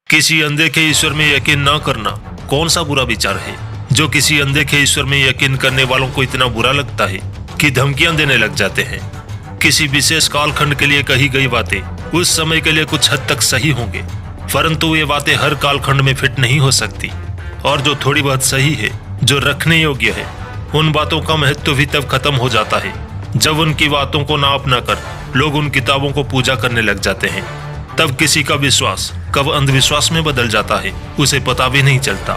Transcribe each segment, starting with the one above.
किसी अनदेखे ईश्वर में यकीन न करना कौन सा बुरा विचार है जो किसी अनदेखे ईश्वर में यकीन करने वालों को इतना बुरा लगता है कि धमकियां देने लग जाते हैं। किसी विशेष कालखंड के लिए कही गई बातें उस समय के लिए कुछ हद तक सही होंगे, परंतु ये बातें हर कालखंड में फिट नहीं हो सकती। और जो थोड़ी बहुत सही है, जो रखने योग्य है, उन बातों का महत्व भी तब खत्म हो जाता है जब उनकी बातों को ना अपना कर लोग उन किताबों को पूजा करने लग जाते हैं। तब किसी का विश्वास कब अंधविश्वास में बदल जाता है उसे पता भी नहीं चलता।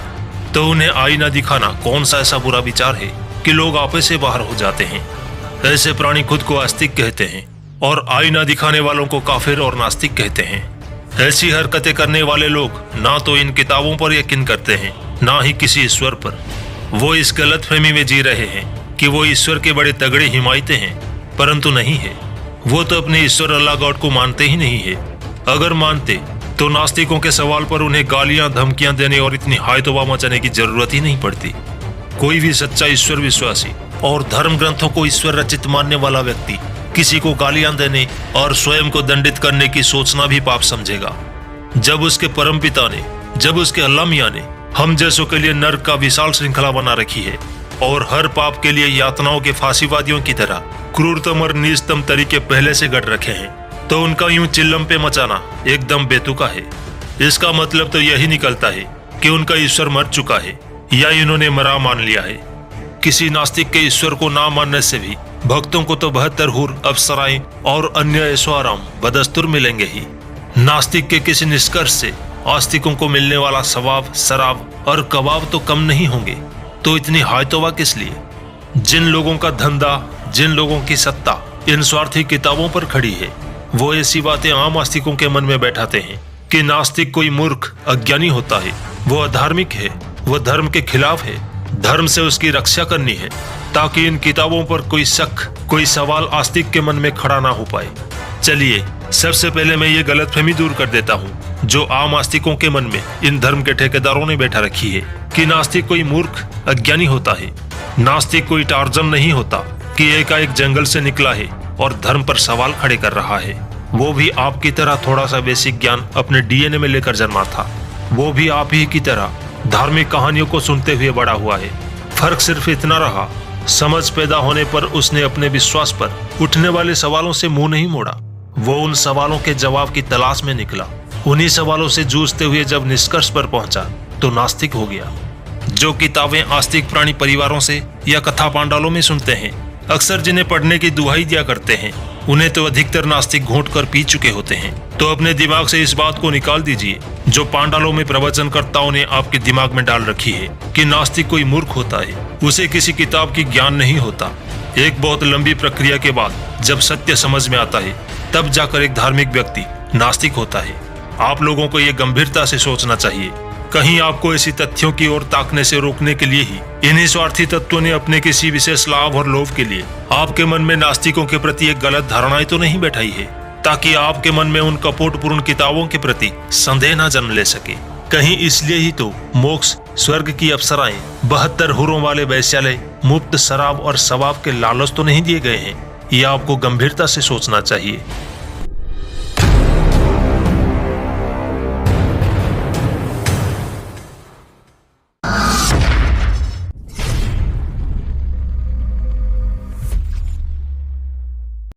तो उन्हें आईना दिखाना कौन सा ऐसा बुरा विचार है कि लोग आपे से बाहर हो जाते हैं। ऐसे प्राणी खुद को आस्तिक कहते हैं और आईना दिखाने वालों को काफिर और नास्तिक कहते हैं। ऐसी हरकतें करने वाले लोग ना तो इन किताबों पर यकीन करते हैं, ना ही किसी ईश्वर पर। वो इस गलतफहमी में जी रहे हैं कि वो ईश्वर के बड़े तगड़े हिमायते हैं, परंतु नहीं है। वो तो अपने ईश्वर अल्लाह गॉड को मानते ही नहीं है। अगर मानते तो नास्तिकों के सवाल पर उन्हें गालियां धमकियां देने और इतनी हाय तौबा मचाने की जरूरत ही नहीं पड़ती। कोई भी सच्चा ईश्वर विश्वासी और धर्म ग्रंथों को ईश्वर रचित मानने वाला व्यक्ति किसी को गालियां देने और स्वयं को दंडित करने की सोचना भी पाप समझेगा। जब उसके परम पिता ने, जब उसके अल्लाह मियां ने हम जैसों के लिए नर्क का विशाल श्रृंखला बना रखी है और हर पाप के लिए यातनाओं के फांसीवादियों की तरह क्रूरतम और नीचतम तरीके पहले से गढ़ रखे हैं, तो उनका यूं चिल्लम पे मचाना एकदम बेतुका है। इसका मतलब तो यही निकलता है कि उनका ईश्वर मर चुका है या इन्होंने मरा मान लिया है। किसी नास्तिक के ईश्वर को ना मानने से भी भक्तों को तो 72 हूर, अप्सराएं और अन्य ऐशो आराम बदस्तूर मिलेंगे ही। नास्तिक के किसी निष्कर्ष से आस्तिकों को मिलने वाला सवाब, शराब और कबाब तो कम नहीं होंगे। तो इतनी हाय तौबा किस लिए? जिन लोगों का धंधा, जिन लोगों की सत्ता इन स्वार्थी किताबों पर खड़ी है, वो ऐसी बातें आम आस्तिकों के मन में बैठाते हैं कि नास्तिक कोई मूर्ख, अज्ञानी होता है, वो अधार्मिक है, वो धर्म के खिलाफ है, धर्म से उसकी रक्षा करनी है, ताकि इन किताबों पर कोई शक, कोई सवाल आस्तिक के मन में खड़ा ना हो पाए। चलिए सबसे पहले मैं ये गलतफहमी दूर कर देता हूँ जो आम आस्तिकों के मन में इन धर्म के ठेकेदारों ने बैठा रखी है कि नास्तिक कोई मूर्ख, अज्ञानी होता है। नास्तिक कोई टार्जन नहीं होता कि एकाएक जंगल से निकला है और धर्म पर सवाल खड़े कर रहा है। वो भी आपकी तरह थोड़ा सा बेसिक ज्ञान अपने डीएनए में लेकर जन्मा था। वो भी आप ही की तरह धार्मिक कहानियों को सुनते हुए बड़ा हुआ है। फर्क सिर्फ इतना रहा, समझ पैदा होने पर उसने अपने विश्वास पर उठने वाले सवालों से मुंह नहीं मोड़ा। वो उन सवालों के जवाब की तलाश में निकला। उन्हीं सवालों से जूझते हुए जब निष्कर्ष पर पहुंचा तो नास्तिक हो गया। जो किताबें आस्तिक प्राणी परिवारों से या कथा पांडालों में सुनते हैं, अक्सर जिन्हें पढ़ने की दुहाई दिया करते हैं, उन्हें तो अधिकतर नास्तिक घोंट कर पी चुके होते हैं। तो अपने दिमाग से इस बात को निकाल दीजिए जो पांडालों में प्रवचनकर्ताओं ने आपके दिमाग में डाल रखी है कि नास्तिक कोई मूर्ख होता है, उसे किसी किताब की ज्ञान नहीं होता। एक बहुत लंबी प्रक्रिया के बाद जब सत्य समझ में आता है, तब जाकर एक धार्मिक व्यक्ति नास्तिक होता है। आप लोगों को ये गंभीरता से सोचना चाहिए। कहीं आपको ऐसी तथ्यों की ओर ताकने से रोकने के लिए ही इन्हीं स्वार्थी तत्वों ने अपने किसी विशेष लाभ और लोभ के लिए आपके मन में नास्तिकों के प्रति एक गलत धारणाएं तो नहीं बैठाई है, ताकि आपके मन में उन कपटपूर्ण किताबों के प्रति संदेह न जन्म ले सके। कहीं इसलिए ही तो मोक्ष, स्वर्ग की अप्सराएं, 72 हुरों वाले वैश्यालय, मुफ्त शराब और सवाब के लालच तो नहीं दिए गए हैं। यह आपको गंभीरता से सोचना चाहिए।